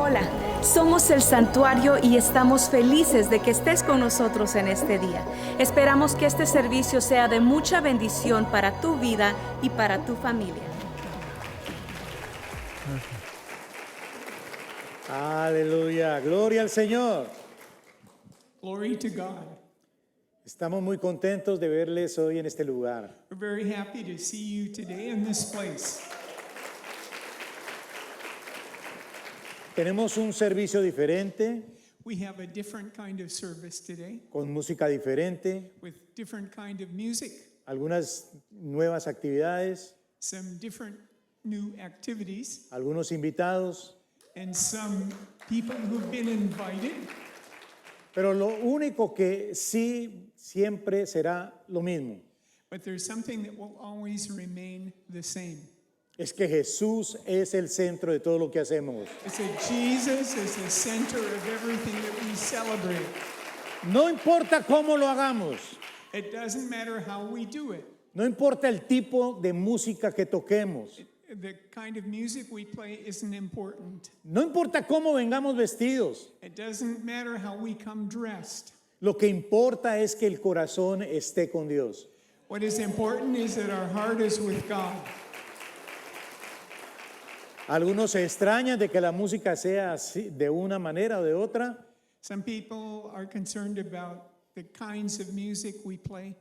Hola, somos el Santuario y estamos felices de que estés con nosotros en este día. Esperamos que este servicio sea de mucha bendición para tu vida y para tu familia. Aleluya, gloria al Señor. Glory to God. Estamos muy contentos de verles hoy en este lugar. We're very happy to see you today in this place. Tenemos un servicio diferente, We have a different kind of service today con música diferente, with different kind of music, algunas nuevas actividades, some different new activities, algunos invitados, and some people who've been invited. pero lo único que sí siempre será lo mismo, But there's something that will always remain the same. es que Jesús es el centro de todo lo que hacemos. It's that Jesus is the center of everything that we celebrate. No importa cómo lo hagamos, It doesn't matter how we do it. no importa el tipo de música que toquemos, The kind of music we play isn't important. no importa cómo vengamos vestidos. It doesn't matter how we come dressed. Lo que importa es que el corazón esté con Dios. What is important is that our heart is with God. Algunos se extrañan de que la música sea así, de una manera o de otra, Some people are concerned about the kinds of music we play,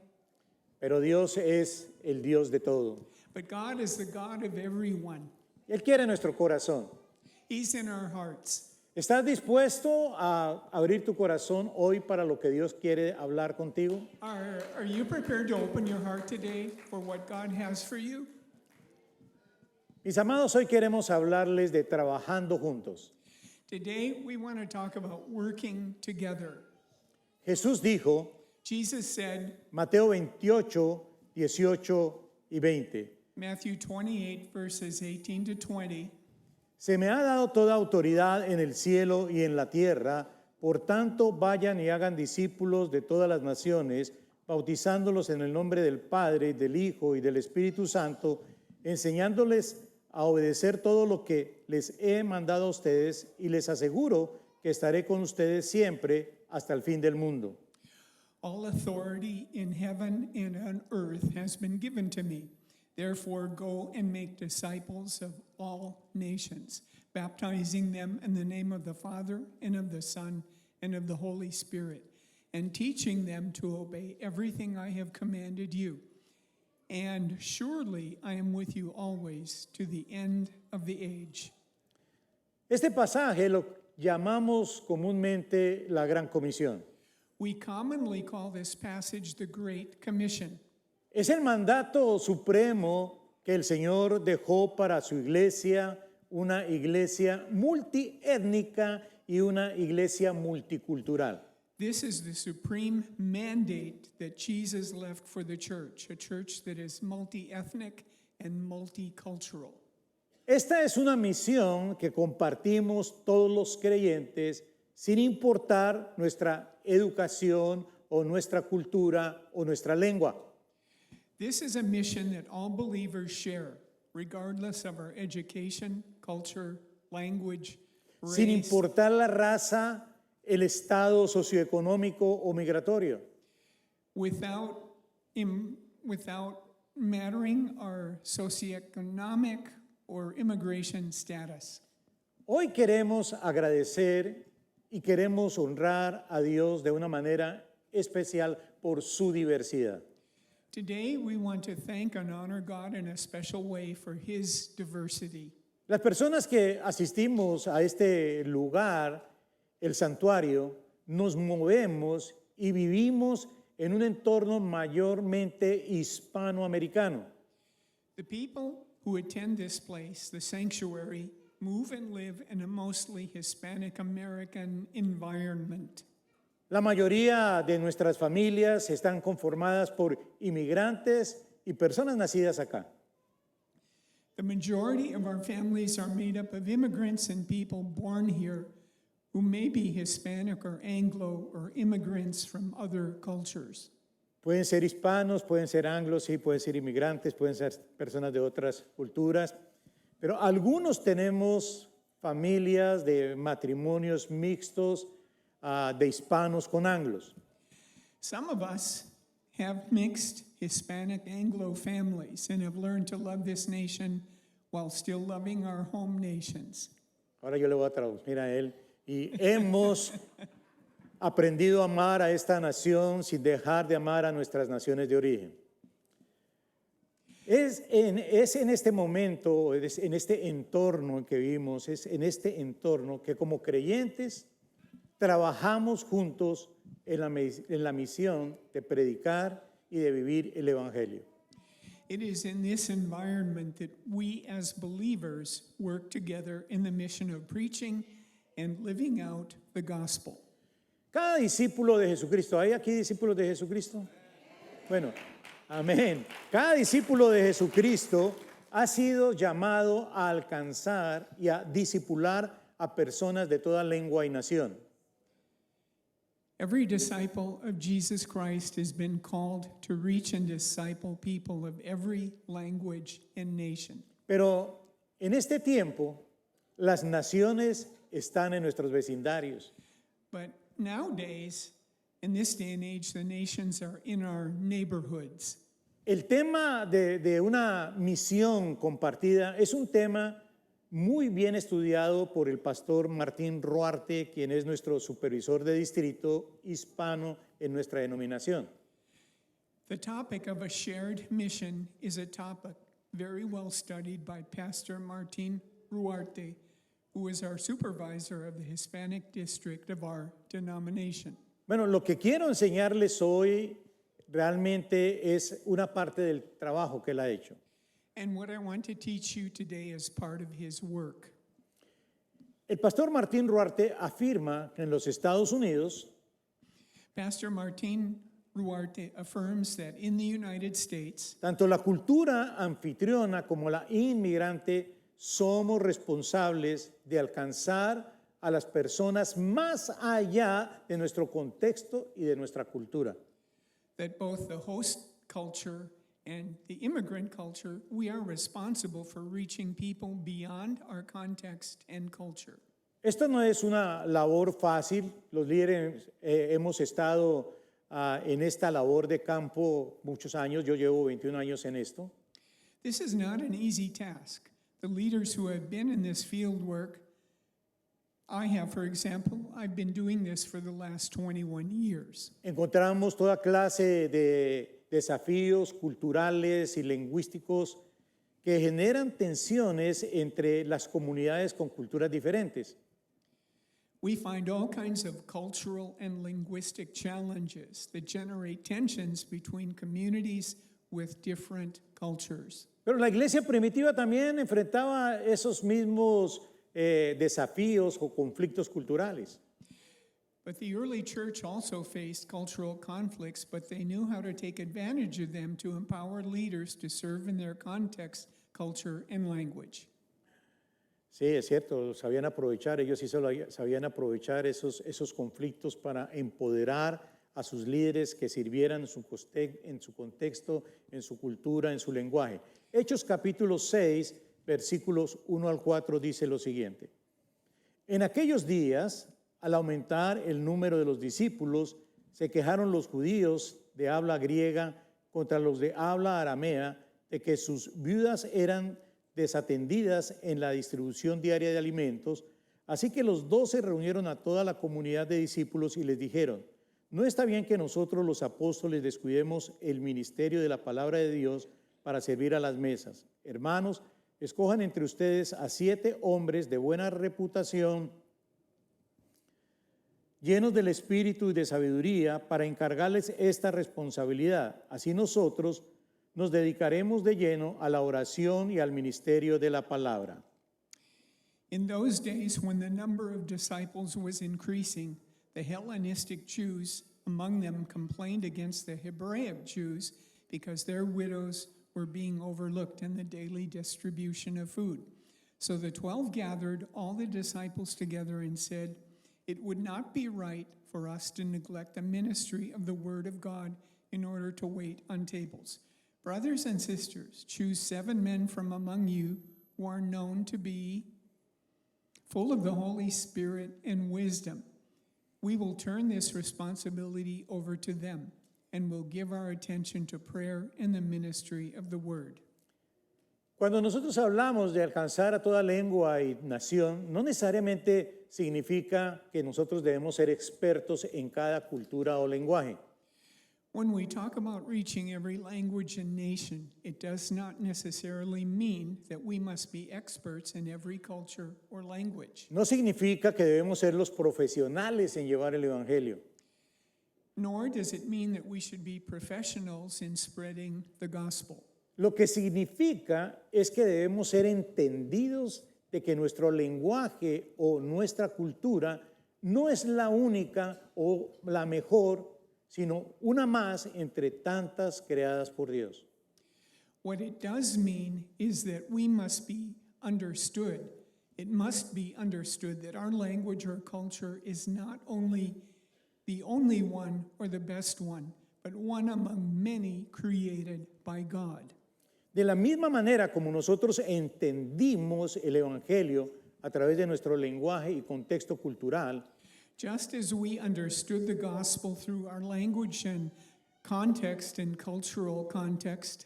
pero Dios es el Dios de todo. but God is the God of everyone. Él quiere nuestro corazón. He's in our hearts. ¿Estás dispuesto a abrir tu corazón hoy para lo que Dios quiere hablar contigo? Are you prepared to open your heart today for what God has for you? Mis amados, hoy queremos hablarles de trabajando juntos. Today we want to talk about working together. Jesús dijo, Jesus said, Mateo 28, 18 y 20, Matthew 28, verses 18 to 20, se me ha dado toda autoridad en el cielo y en la tierra, por tanto vayan y hagan discípulos de todas las naciones, bautizándolos en el nombre del Padre, del Hijo y del Espíritu Santo, enseñándoles a obedecer todo lo que les he mandado a ustedes, y les aseguro que estaré con ustedes siempre hasta el fin del mundo. all authority in heaven and on earth has been given to me. Therefore, go and make disciples of all nations, baptizing them in the name of the Father and of the Son and of the Holy Spirit, and teaching them to obey everything I have commanded you. And surely I am with you always to the end of the age. Este pasaje lo llamamos comúnmente la Gran Comisión. We commonly call this passage the Great Commission. Es el mandato supremo que el Señor dejó para su iglesia, una iglesia multiétnica y una iglesia multicultural. This is the supreme mandate that Jesus left for the church, a church that is multi-ethnic and multicultural. Esta es una misión que compartimos todos los creyentes sin importar nuestra educación o nuestra cultura o nuestra lengua. This is a mission that all believers share, regardless of our education, culture, language, Sin race, importar la raza, el estado socioeconómico o migratorio. without mattering our socioeconomic or immigration status. Hoy queremos agradecer y queremos honrar a Dios de una manera especial por su diversidad. Today, we want to thank and honor God in a special way for His diversity. Las personas que asistimos a este lugar, el santuario, nos movemos y vivimos en un entorno mayormente hispanoamericano. The people who attend this place, the sanctuary, move and live in a mostly Hispanic American environment. La mayoría de nuestras familias están conformadas por inmigrantes y personas nacidas acá. The majority of our families are made up of immigrants and people born here who may be Hispanic or Anglo or immigrants from other cultures. Pueden ser hispanos, pueden ser anglos, sí, pueden ser inmigrantes, pueden ser personas de otras culturas, pero algunos tenemos familias de matrimonios mixtos de hispanos con anglos. Some of us have mixed Hispanic Anglo families and have learned to love this nation while still loving our home nations. Ahora yo le voy a traducir a él. Y hemos aprendido a amar a esta nación sin dejar de amar a nuestras naciones de origen. Es en este momento, es en este entorno en que vivimos, es en este entorno que como creyentes trabajamos juntos en la misión de predicar y de vivir el Evangelio. It is in this environment that we as believers work together in the mission of preaching and living out the gospel. Cada discípulo de Jesucristo, ¿hay aquí discípulos de Jesucristo? Bueno, amén. Cada discípulo de Jesucristo ha sido llamado a alcanzar y a discipular a personas de toda lengua y nación. Every disciple of Jesus Christ has been called to reach and disciple people of every language and nation. Pero en este tiempo, las naciones están en nuestros vecindarios. But nowadays, in this day and age, the nations are in our neighborhoods. El tema de una misión compartida es un tema muy bien estudiado por el pastor Martín Ruarte, quien es nuestro supervisor de distrito hispano en nuestra denominación. The topic of a shared mission is a topic very well studied by Pastor Martin Ruarte, who is our supervisor of the Hispanic district of our denomination. Bueno, lo que quiero enseñarles hoy realmente es una parte del trabajo que él ha hecho. And what I want to teach you today is part of his work. El pastor Martín Ruarte afirma que en los Estados Unidos Pastor Martin Ruarte affirms that in the United States, tanto la cultura anfitriona como la inmigrante somos responsables de alcanzar a las personas más allá de nuestro contexto y de nuestra cultura. that both the host culture and the immigrant culture, we are responsible for reaching people beyond our context and culture. Esto no es una labor fácil. Los líderes hemos estado en esta labor de campo muchos años. Yo llevo 21 años en esto. This is not an easy task. The leaders who have been in this field work, I have, for example, I've been doing this for the last 21 years. Encontramos toda clase de desafíos culturales y lingüísticos que generan tensiones entre las comunidades con culturas diferentes. We find all kinds of cultural and linguistic challenges that generate tensions between communities with different cultures. Pero la iglesia primitiva también enfrentaba esos mismos desafíos o conflictos culturales. But the early church also faced cultural conflicts, but they knew how to take advantage of them to empower leaders to serve in their context, culture, and language. Sí, es cierto, sabían aprovechar, ellos sí sabían aprovechar esos conflictos para empoderar a sus líderes que sirvieran en su contexto, en su cultura, en su lenguaje. Hechos capítulo 6, versículos 1 al 4 dice lo siguiente. En aquellos días, al aumentar el número de los discípulos, se quejaron los judíos de habla griega contra los de habla aramea de que sus viudas eran desatendidas en la distribución diaria de alimentos. Así que los 12 reunieron a toda la comunidad de discípulos y les dijeron, no está bien que nosotros los apóstoles descuidemos el ministerio de la palabra de Dios para servir a las mesas. Hermanos, escojan entre ustedes a 7 hombres de buena reputación, llenos del espíritu y de sabiduría, para encargarles esta responsabilidad. Así nosotros nos dedicaremos de lleno a la oración y al ministerio de la palabra. In those days, when the number of disciples was increasing, the Hellenistic Jews among them complained against the Hebraic Jews because their widows were being overlooked in the daily distribution of food. So the 12 gathered all the disciples together and said, it would not be right for us to neglect the ministry of the word of God in order to wait on tables. Brothers and sisters, choose 7 men from among you who are known to be full of the Holy Spirit and wisdom. We will turn this responsibility over to them and will give our attention to prayer and the ministry of the word. Cuando nosotros hablamos de alcanzar a toda lengua y nación, no necesariamente significa que nosotros debemos ser expertos en cada cultura o lenguaje. When we talk about reaching every language and nation, it does not necessarily mean that we must be experts in every culture or language. No significa que debemos ser los profesionales en llevar el evangelio. Nor does it mean that we should be professionals in spreading the gospel. Lo que significa es que debemos ser entendidos de que nuestro lenguaje o nuestra cultura no es la única o la mejor, sino una más entre tantas creadas por Dios. What it does mean is that we must be understood. It must be understood that our language or culture is not only the only one or the best one, but one among many created by God. De la misma manera como nosotros entendimos el evangelio a través de nuestro lenguaje y contexto cultural, Just as we understood the gospel through our language and context and cultural context,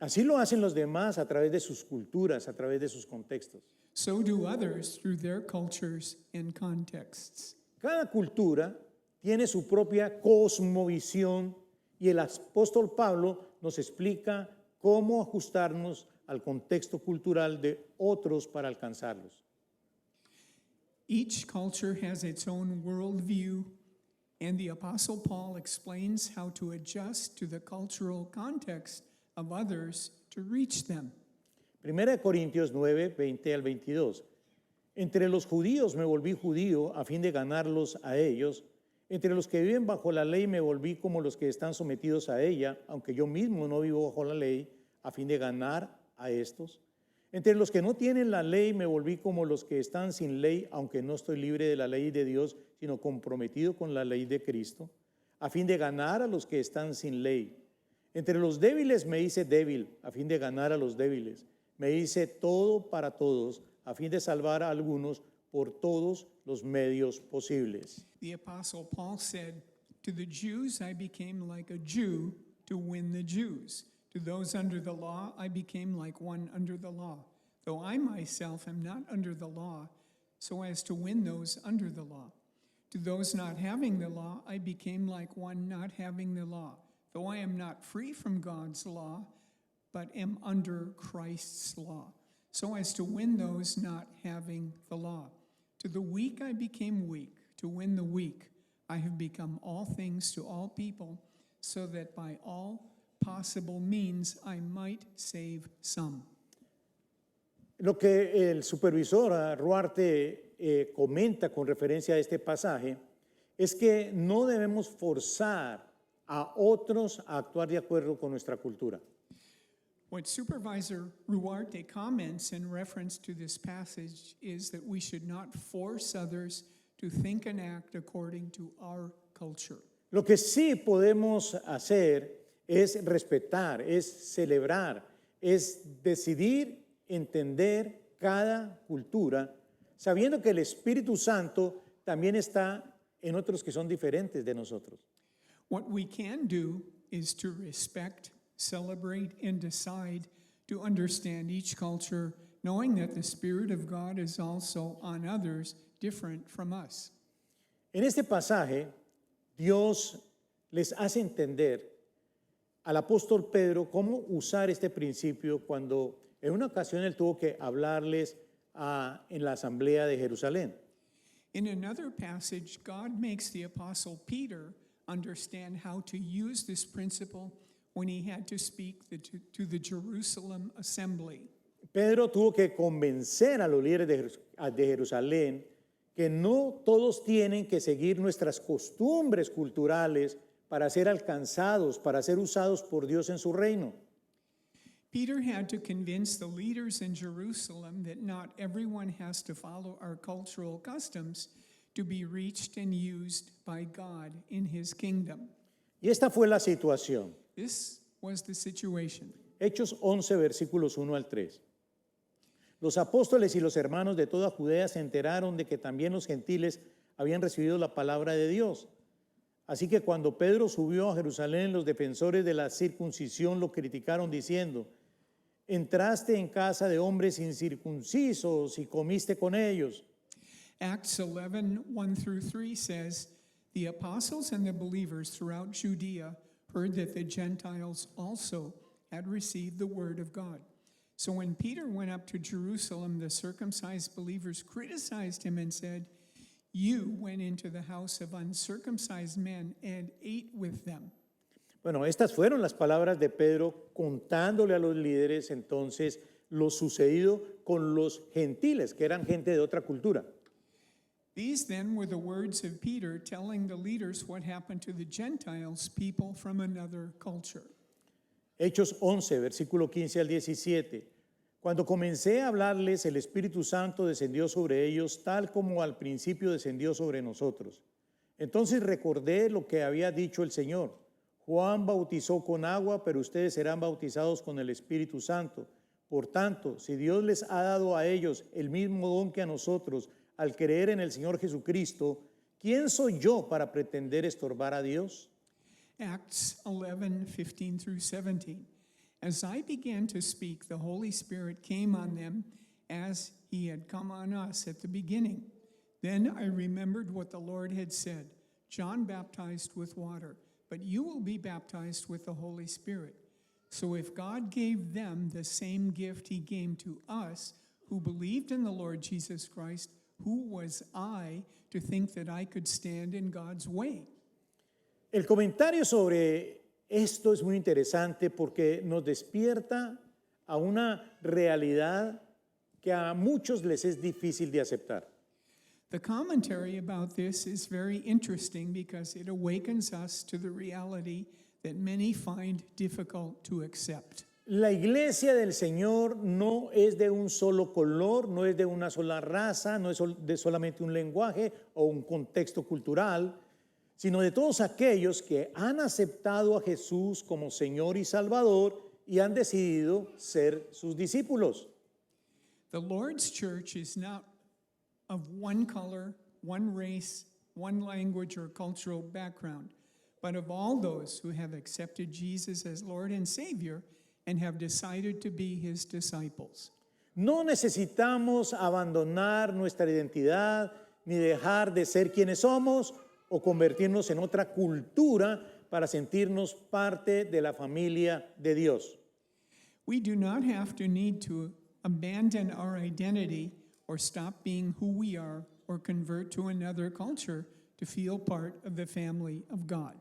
así lo hacen los demás a través de sus culturas, a través de sus contextos. so do others through their cultures and contexts. Cada cultura tiene su propia cosmovisión y el apóstol Pablo nos explica cómo ajustarnos al contexto cultural de otros para alcanzarlos. Each culture has its own worldview, and the Apostle Paul explains how to adjust to the cultural context of others to reach them. 1 Corintios 9, 20 al 22. Entre los judíos me volví judío a fin de ganarlos a ellos. Entre los que viven bajo la ley me volví como los que están sometidos a ella, aunque yo mismo no vivo bajo la ley, a fin de ganar a estos. Entre los que no tienen la ley me volví como los que están sin ley, aunque no estoy libre de la ley de Dios, sino comprometido con la ley de Cristo, a fin de ganar a los que están sin ley. Entre los débiles me hice débil, a fin de ganar a los débiles. Me hice todo para todos, a fin de salvar a algunos por todos los medios posibles. The Apostle Paul said, "To the Jews I became like a Jew to win the Jews. To those under the law I became like one under the law, though I myself am not under the law, so as to win those under the law. To those not having the law I became like one not having the law, though I am not free from God's law, but am under Christ's law, so as to win those not having the law. To the weak I became weak, to win the weak. I have become all things to all people, so that by all possible means I might save some." Lo que el supervisor Ruarte comenta con referencia a este pasaje es que no debemos forzar a otros a actuar de acuerdo con nuestra cultura. What Supervisor Ruarte comments in reference to this passage is that we should not force others to think and act according to our culture. Lo que sí podemos hacer es respetar, es celebrar, es decidir entender cada cultura, sabiendo que el Espíritu Santo también está en otros que son diferentes de nosotros. What we can do is to respect, celebrate, and decide to understand each culture, knowing that the Spirit of God is also on others different from us. En este pasaje, Dios les hace entender al apóstol Pedro cómo usar este principio cuando en una ocasión él tuvo que hablarles en la asamblea de Jerusalén. In another passage, God makes the Apostle Peter understand how to use this principle when he had to speak to the Jerusalem assembly. Pedro tuvo que convencer a los líderes de Jerusalén que no todos tienen que seguir nuestras costumbres culturales para ser alcanzados, para ser usados por Dios en su reino. Peter had to convince the leaders in Jerusalem that not everyone has to follow our cultural customs to be reached and used by God in his kingdom. Y esta fue la situación. This was the situation. Hechos 11, versículos 1 al 3. Los apóstoles y los hermanos de toda Judea se enteraron de que también los gentiles habían recibido la palabra de Dios. Así que cuando Pedro subió a Jerusalén, los defensores de la circuncisión lo criticaron diciendo: entraste en casa de hombres incircuncisos y comiste con ellos. Acts 11, 1 through 3 says, the apostles and the believers throughout Judea heard that the Gentiles also had received the word of God. So when Peter went up to Jerusalem, the circumcised believers criticized him and said, you went into the house of uncircumcised men and ate with them. Bueno, estas fueron las palabras de Pedro contándole a los líderes entonces lo sucedido con los gentiles, que eran gente de otra cultura. These then were the words of Peter telling the leaders what happened to the Gentiles, people from another culture. Hechos 11, versículo 15 al 17. Cuando comencé a hablarles, el Espíritu Santo descendió sobre ellos, tal como al principio descendió sobre nosotros. Entonces recordé lo que había dicho el Señor. Juan bautizó con agua, pero ustedes serán bautizados con el Espíritu Santo. Por tanto, si Dios les ha dado a ellos el mismo don que a nosotros, al creer en el Señor Jesucristo, ¿quién soy yo para pretender estorbar a Dios? Acts 11, 15 through 17. As I began to speak, the Holy Spirit came on them as he had come on us at the beginning. Then I remembered what the Lord had said. John baptized with water, but you will be baptized with the Holy Spirit. So if God gave them the same gift he gave to us, who believed in the Lord Jesus Christ, who was I to think that I could stand in God's way? El comentario sobre esto es muy interesante porque nos despierta a una realidad que a muchos les es difícil de aceptar. The commentary about this is very interesting because it awakens us to the reality that many find difficult to accept. La iglesia del Señor no es de un solo color, no es de una sola raza, no es de solamente un lenguaje o un contexto cultural, sino de todos aquellos que han aceptado a Jesús como Señor y Salvador y han decidido ser sus discípulos. The Lord's church is not of one color, one race, one language or cultural background, but of all those who have accepted Jesus as Lord and Savior and have decided to be his disciples. No necesitamos abandonar nuestra identidad ni dejar de ser quienes somos o convertirnos en otra cultura para sentirnos parte de la familia de Dios. We do not have to need to abandon our identity or stop being who we are or convert to another culture to feel part of the family of God.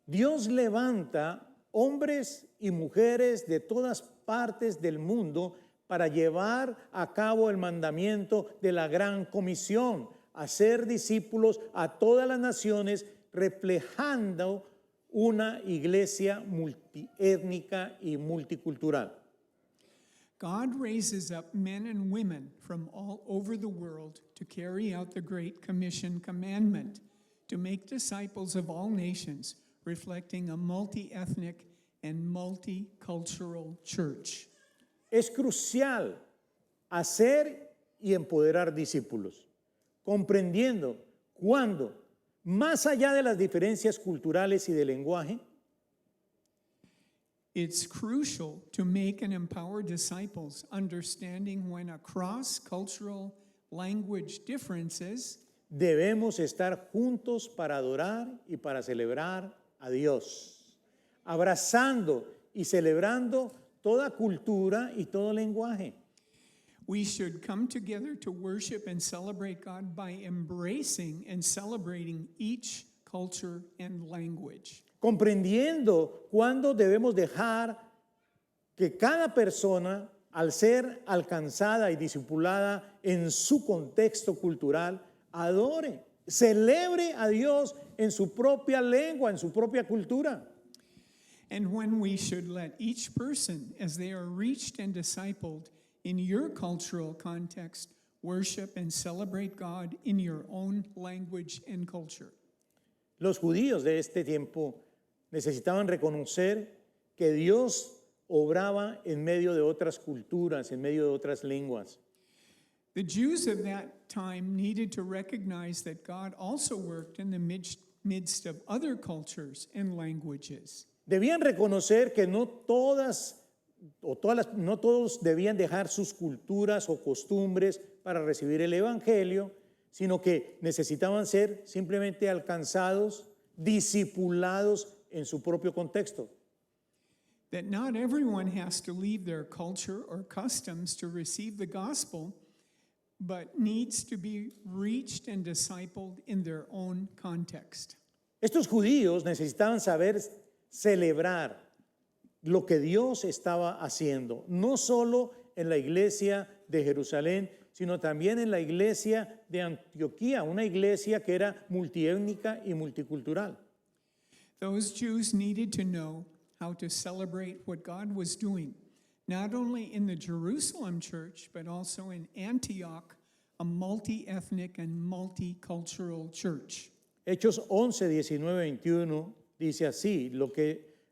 Dios levanta hombres y mujeres de todas partes del mundo para llevar a cabo el mandamiento de la gran comisión, hacer discípulos a todas las naciones, reflejando una iglesia multiétnica y multicultural. God raises up men and women from all over the world to carry out the Great Commission commandment, to make disciples of all nations, reflecting a multi-ethnic and multicultural church. Es crucial hacer y empoderar discípulos, comprendiendo cuándo, más allá de las diferencias culturales y de lenguaje, It's crucial to make and empower disciples, understanding when across cultural language differences, debemos estar juntos para adorar y para celebrar a Dios, abrazando y celebrando toda cultura y todo lenguaje. we should come together to worship and celebrate God by embracing and celebrating each culture and language. Comprendiendo cuándo debemos dejar que cada persona, al ser alcanzada y discipulada en su contexto cultural, adore, celebre a Dios en su propia lengua, en su propia cultura. And when we should let each person, as they are reached and discipled in your cultural context, worship and celebrate God in your own language and culture. Los judíos de este tiempo necesitaban reconocer que Dios obraba en medio de otras culturas, en medio de otras lenguas. The Jews of that time needed to recognize that God also worked in the midst of other cultures and languages. Debían reconocer que no todos debían dejar sus culturas o costumbres para recibir el Evangelio, sino que necesitaban ser simplemente alcanzados, discipulados en su propio contexto. That not everyone has to leave their culture or customs to receive the gospel, but needs to be reached and discipled in their own context. Estos judíos necesitaban saber celebrar lo que Dios estaba haciendo, no solo en la iglesia de Jerusalén, sino también en la iglesia de Antioquía, una iglesia que era multiétnica y multicultural. Those Jews needed to know how to celebrate what God was doing, not only in the Jerusalem church, but also in Antioch, a multi-ethnic and multicultural church. Hechos 11, 19, 21 dice así: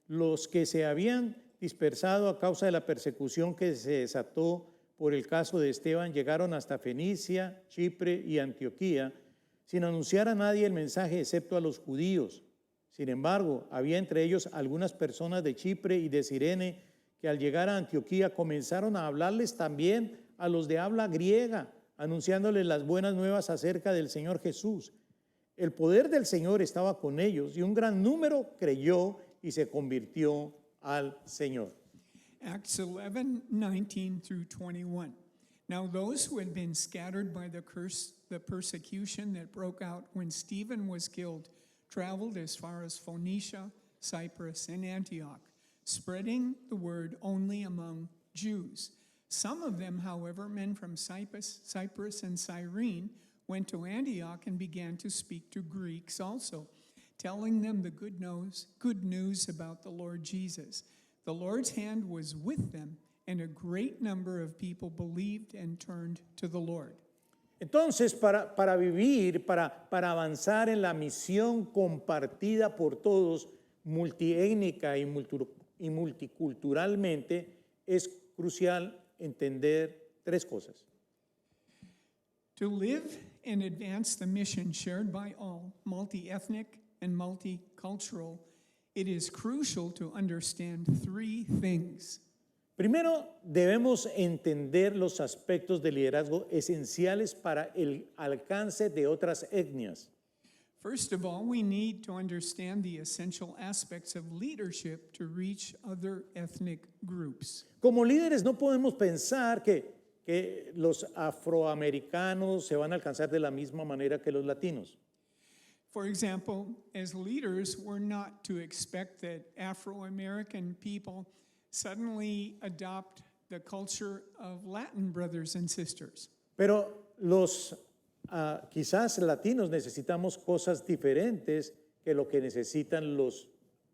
los que se habían dispersado a causa de la persecución que se desató por el caso de Esteban llegaron hasta Fenicia, Chipre y Antioquía, sin anunciar a nadie el mensaje excepto a los judíos. Sin embargo, había entre ellos algunas personas de Chipre y de Cirene que al llegar a Antioquía comenzaron a hablarles también a los de habla griega, anunciándoles las buenas nuevas acerca del Señor Jesús. El poder del Señor estaba con ellos y un gran número creyó y se convirtió al Señor. Acts 11, 19 through 21. Now those who had been scattered by the persecution that broke out when Stephen was killed traveled as far as Phoenicia, Cyprus, and Antioch, spreading the word only among Jews. Some of them, however, men from Cyprus and Cyrene, went to Antioch and began to speak to Greeks also, telling them the good news about the Lord Jesus. The Lord's hand was with them, and a great number of people believed and turned to the Lord. Entonces, para vivir, para avanzar en la misión compartida por todos, multiétnica y multiculturalmente, es crucial entender tres cosas. To live and advance the mission shared by all, multi-ethnic and multicultural, it is crucial to understand three things. Primero, debemos entender los aspectos de liderazgo esenciales para el alcance de otras etnias. First of all, we need to understand the essential aspects of leadership to reach other ethnic groups. Como líderes no podemos pensar que los afroamericanos se van a alcanzar de la misma manera que los latinos. For example, as leaders, we're not to expect that Afro-American people suddenly adopt the culture of Latin brothers and sisters. Pero los quizás latinos necesitamos cosas diferentes que lo que necesitan los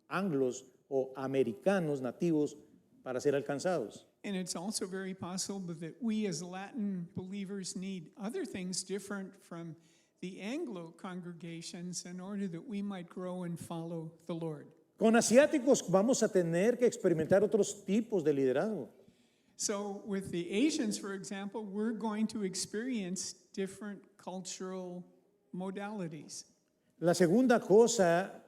anglos o americanos nativos para ser alcanzados. And it's also very possible that we as Latin believers need other things different from the Anglo congregations in order that we might grow and follow the Lord. Con asiáticos vamos a tener que experimentar otros tipos de liderazgo. So with the Asians, for example, we're going to experience different cultural modalities. La segunda cosa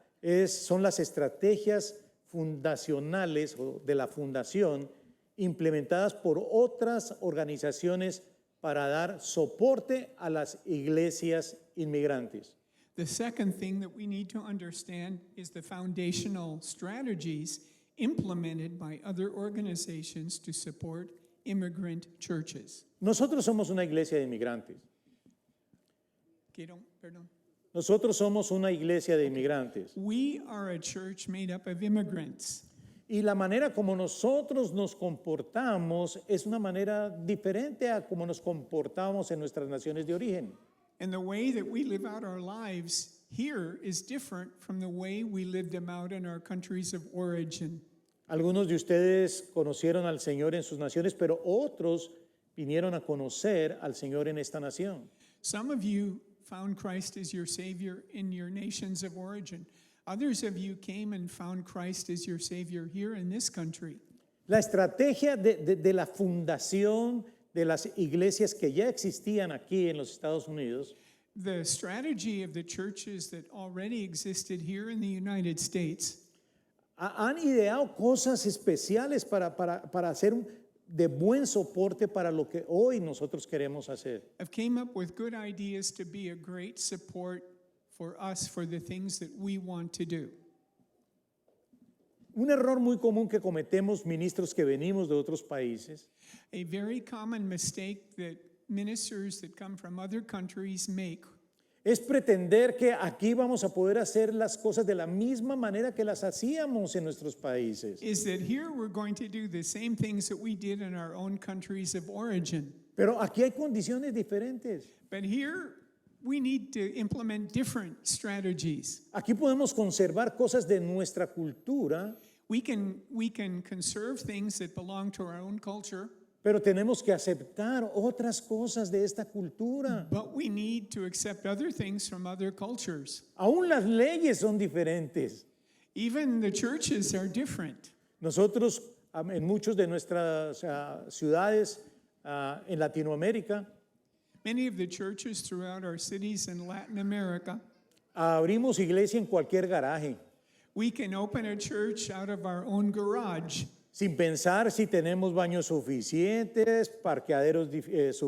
son las estrategias fundacionales o de la fundación implementadas por otras organizaciones para dar soporte a las iglesias inmigrantes. The second thing that we need to understand is the foundational strategies implemented by other organizations to support immigrant churches. Nosotros somos una iglesia de inmigrantes. Perdón. Nosotros somos una iglesia de inmigrantes. We are a church made up of immigrants. Y la manera como nosotros nos comportamos es una manera diferente a como nos comportamos en nuestras naciones de origen. And the way that we live out our lives here is different from the way we lived them out in our countries of origin. Algunos de ustedes conocieron al Señor en sus naciones, pero otros vinieron a conocer al Señor en esta nación. Some of you found Christ as your Savior in your nations of origin. Others of you came and found Christ as your Savior here in this country. La estrategia de la fundación de las iglesias que ya existían aquí en los Estados Unidos The strategy of the churches that already existed here in the United States han ideado cosas especiales para hacer de buen soporte para lo que hoy nosotros queremos hacer. have came up with good ideas to be a great support for us for the things that we want to do. Un error muy común que cometemos ministros que venimos de otros países A very common mistake that ministers that come from other countries make es pretender que aquí vamos a poder hacer las cosas de la misma manera que las hacíamos en nuestros países. is that here we're going to do the same things that we did in our own countries of origin. Pero aquí hay condiciones diferentes. But here we need to implement different strategies. Aquí podemos conservar cosas de nuestra cultura, We can conserve things that belong to our own culture, pero tenemos que aceptar otras cosas de esta cultura. but we need to accept other things from other cultures. Aún las leyes son diferentes. Even the churches are different. Nosotros en muchas de nuestras ciudades en Latinoamérica Many of the churches throughout our cities in Latin America, abrimos iglesia en cualquier garaje, we can open a church out of our own garage sin pensar si tenemos baños suficientes, parqueaderos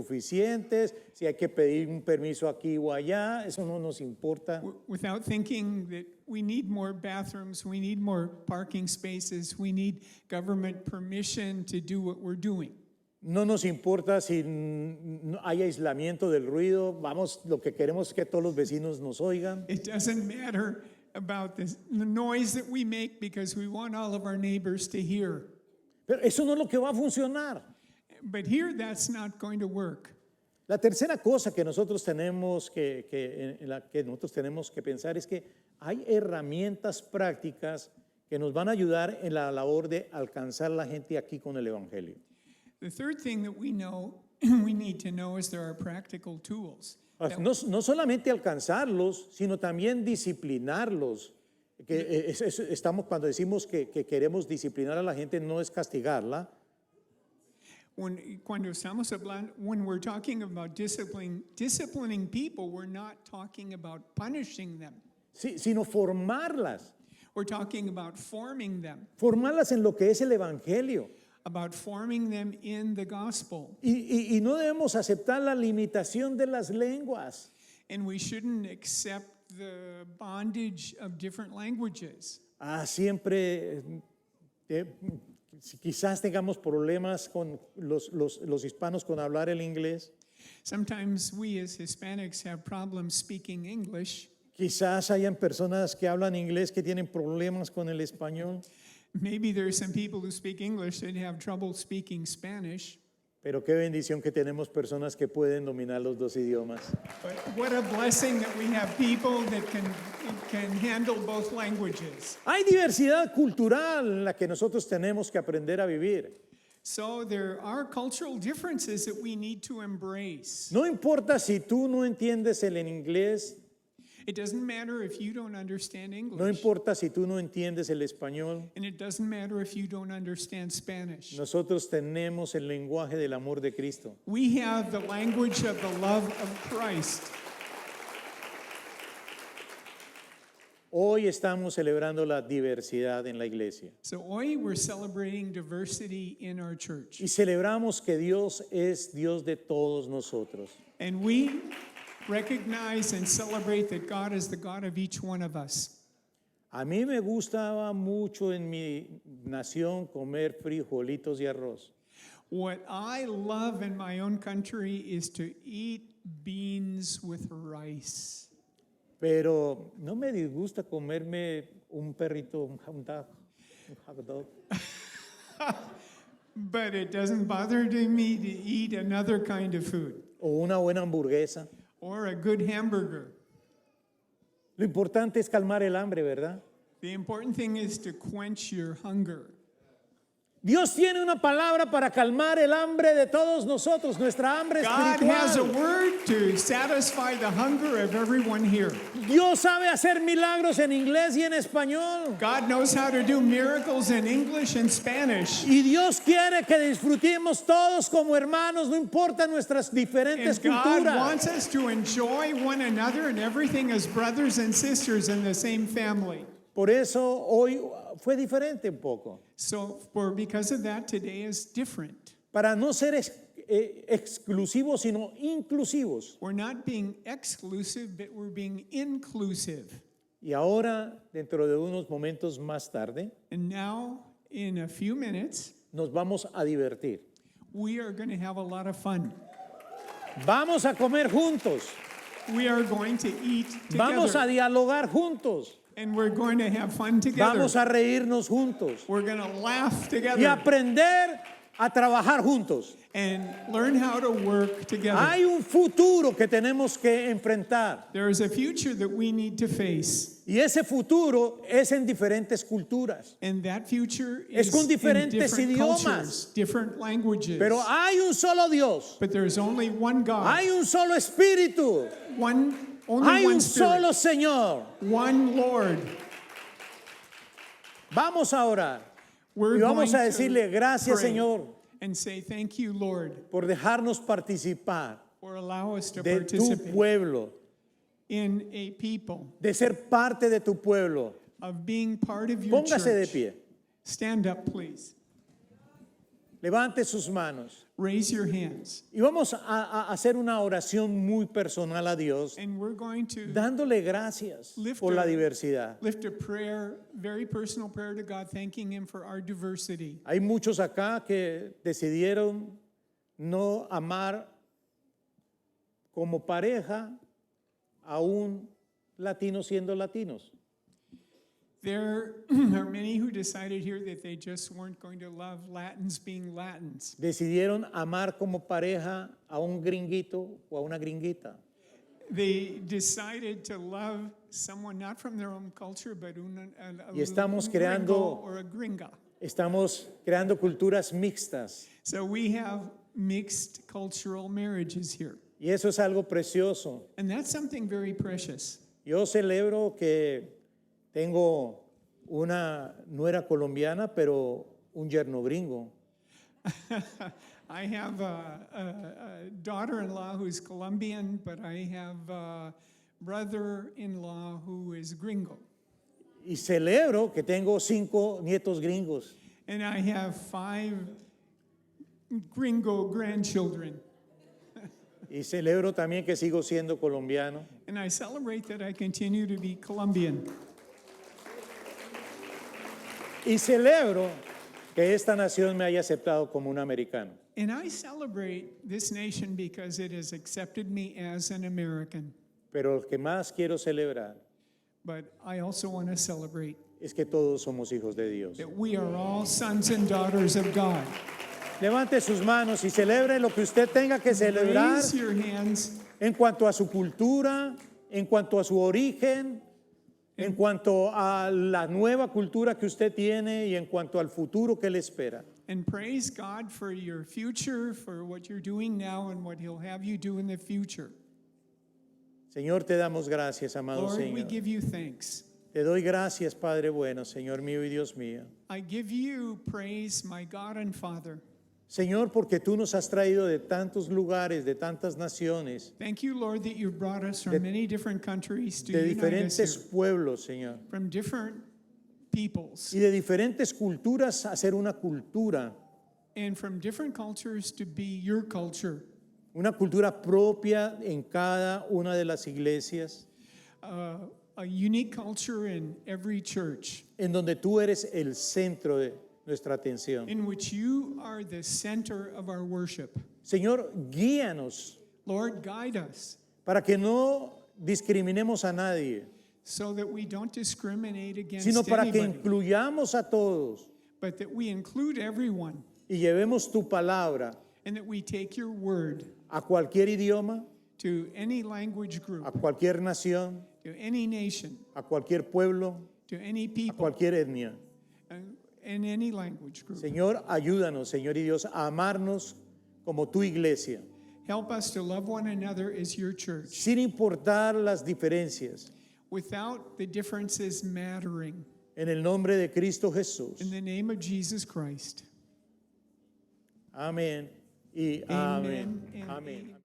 suficientes, si hay que pedir un permiso aquí o allá, eso no nos importa. without thinking that we need more bathrooms, we need more parking spaces, we need government permission to do what we're doing. No nos importa si no hay aislamiento del ruido, vamos, lo que queremos es que todos los vecinos nos oigan. It doesn't matter about the noise that we make because we want all of our neighbors to hear. Pero eso no es lo que va a funcionar. But here that's not going to work. La tercera cosa que nosotros tenemos en la que nosotros tenemos que pensar es que hay herramientas prácticas que nos van a ayudar en la labor de alcanzar a la gente aquí con el Evangelio. The third thing that we need to know is there are practical tools. No solamente alcanzarlos, sino también disciplinarlos. Estamos cuando decimos que queremos disciplinar a la gente, no es castigarla, When we're talking about disciplining people, we're not talking about punishing them. sino formarlas. We're talking about forming them, Formarlas en lo que es el Evangelio. about forming them in the gospel. Y no debemos aceptar la limitación de las lenguas. And we shouldn't accept the bondage of different languages. Siempre, quizás tengamos problemas con los hispanos con hablar el inglés. Sometimes we as Hispanics have problems speaking English. Quizás hayan personas que hablan inglés que tienen problemas con el español. Maybe there are some people who speak English that have trouble speaking Spanish. Pero qué bendición que tenemos personas que pueden dominar los dos idiomas. But what a blessing that we have people that can handle both languages. Hay diversidad cultural en la que nosotros tenemos que aprender a vivir. So there are cultural differences that we need to embrace. No importa si tú no entiendes el inglés, It doesn't matter if you don't understand English. no importa si tú no entiendes el español, And it doesn't matter if you don't understand Spanish. nosotros tenemos el lenguaje del amor de Cristo. We have the language of the love of Christ. Hoy estamos celebrando la diversidad en la iglesia So hoy we're celebrating diversity in our church. y celebramos que Dios es Dios de todos nosotros. And we recognize and celebrate that God is the God of each one of us. A mí me gustaba mucho en mi nación comer frijolitos y arroz. What I love in my own country is to eat beans with rice. Pero no me disgusta comerme un perrito, un hot dog. But it doesn't bother me to eat another kind of food O una buena hamburguesa. or a good hamburger. Lo importante es calmar el hambre, ¿verdad? The important thing is to quench your hunger. Dios tiene una palabra para calmar el hambre de todos nosotros, nuestra hambre God has a espiritual. word to satisfy the hunger of everyone here. Dios sabe hacer milagros en inglés y en español. God knows how to do miracles in English and Spanish. Y Dios quiere que disfrutemos todos como hermanos, no importa nuestras diferentes And God culturas. wants us to enjoy one another and everything as brothers and sisters in the same family. Por eso hoy fue diferente un poco. So because of that, today is different. Para no ser exclusivos, sino inclusivos. We're not being exclusive, but we're being inclusive. Y ahora, dentro de unos momentos más tarde, And now, in a few minutes, nos vamos a divertir. we are going to have a lot of fun. Vamos a comer juntos. We are going to eat Vamos a together. dialogar juntos. And we're going to have fun together. Vamos a reírnos juntos. We're going to laugh Y together aprender a trabajar juntos. and learn how to work together. Hay un futuro que tenemos que enfrentar. There is a future that we need to face. Y ese futuro es en diferentes culturas. And that future Es is con in diferentes different idiomas. cultures, different languages. Pero hay un solo Dios. But there's only one God, Hay un solo Espíritu. only Hay one un Spirit, solo Señor. one Lord. Vamos a orar. We're Y vamos going a decirle to gracias, pray Señor, and say thank you, Lord, por dejarnos participar for allow us to de tu participate pueblo, in a people, de ser parte de tu pueblo. of being part of your Póngase de church. pie. Stand up, please. Levante sus manos. Raise your hands. Y vamos a hacer una oración muy personal a Dios, And we're going to dándole gracias Lift por la our- diversidad. lift a prayer, very personal prayer to God, thanking Him for our diversity. Hay muchos acá que decidieron no amar como pareja a un latino siendo latinos. There are many who decided here that they just weren't going to love Latins being Latins. Decidieron amar como pareja a un gringuito o a una gringuita. They decided to love someone not from their own culture, but Y estamos un creando- gringo or a gringa. Estamos creando culturas mixtas So we have mixed cultural marriages here. y eso es algo precioso. And that's something very precious. Yo celebro que tengo una nuera colombiana, pero un yerno gringo. I have a daughter-in-law who's Colombian, but I have a brother-in-law who is gringo. Y celebro que tengo 5 nietos gringos. And I have 5 gringo grandchildren. Y celebro también que sigo siendo colombiano. And I celebrate that I continue to be Colombian. Y celebro que esta nación me haya aceptado como un americano. And I celebrate this nation because it has accepted me as an American. Pero lo que más quiero celebrar But I also want to celebrate es que todos somos hijos de Dios. that we are all sons and daughters of God. Levante sus manos y celebre lo que usted tenga que celebrar Raise your hands en cuanto a su cultura, en cuanto a su origen, en cuanto a la nueva cultura que usted tiene y en cuanto al futuro que le espera. and praise God for your future, for what you're doing now and what He'll have you do in the future. Señor, te damos gracias, amado Lord, we Señor. give you thanks. Te doy gracias, Padre bueno, Señor mío y Dios mío. I give you praise, my God and Father. Señor, porque tú nos has traído de tantos lugares, de tantas naciones, Thank you, Lord, that you've brought us from De- many different countries to de unite us diferentes here, pueblos, Señor, from different peoples y de diferentes culturas a hacer una cultura, and from different cultures to be your culture, una cultura propia en cada una de las iglesias, a unique culture in every church, en donde tú eres el centro de nuestra atención. in which you are the center of our worship. Señor, guíanos Lord, guide us para que no discriminemos a nadie, so that we don't discriminate against sino para que anybody, incluyamos a todos but that we include everyone y llevemos tu palabra and that we take your word a cualquier idioma, to any language group, a cualquier nación, to any nation, a cualquier pueblo, to any a people, cualquier etnia. in any language group. Señor, ayúdanos, Señor y Dios, a amarnos como tu iglesia, Help us to love one another as your church sin importar las diferencias, without the differences mattering. en el nombre de Cristo Jesús. In the name of Jesus Christ. Amén y amén. Amen and Amén. amen.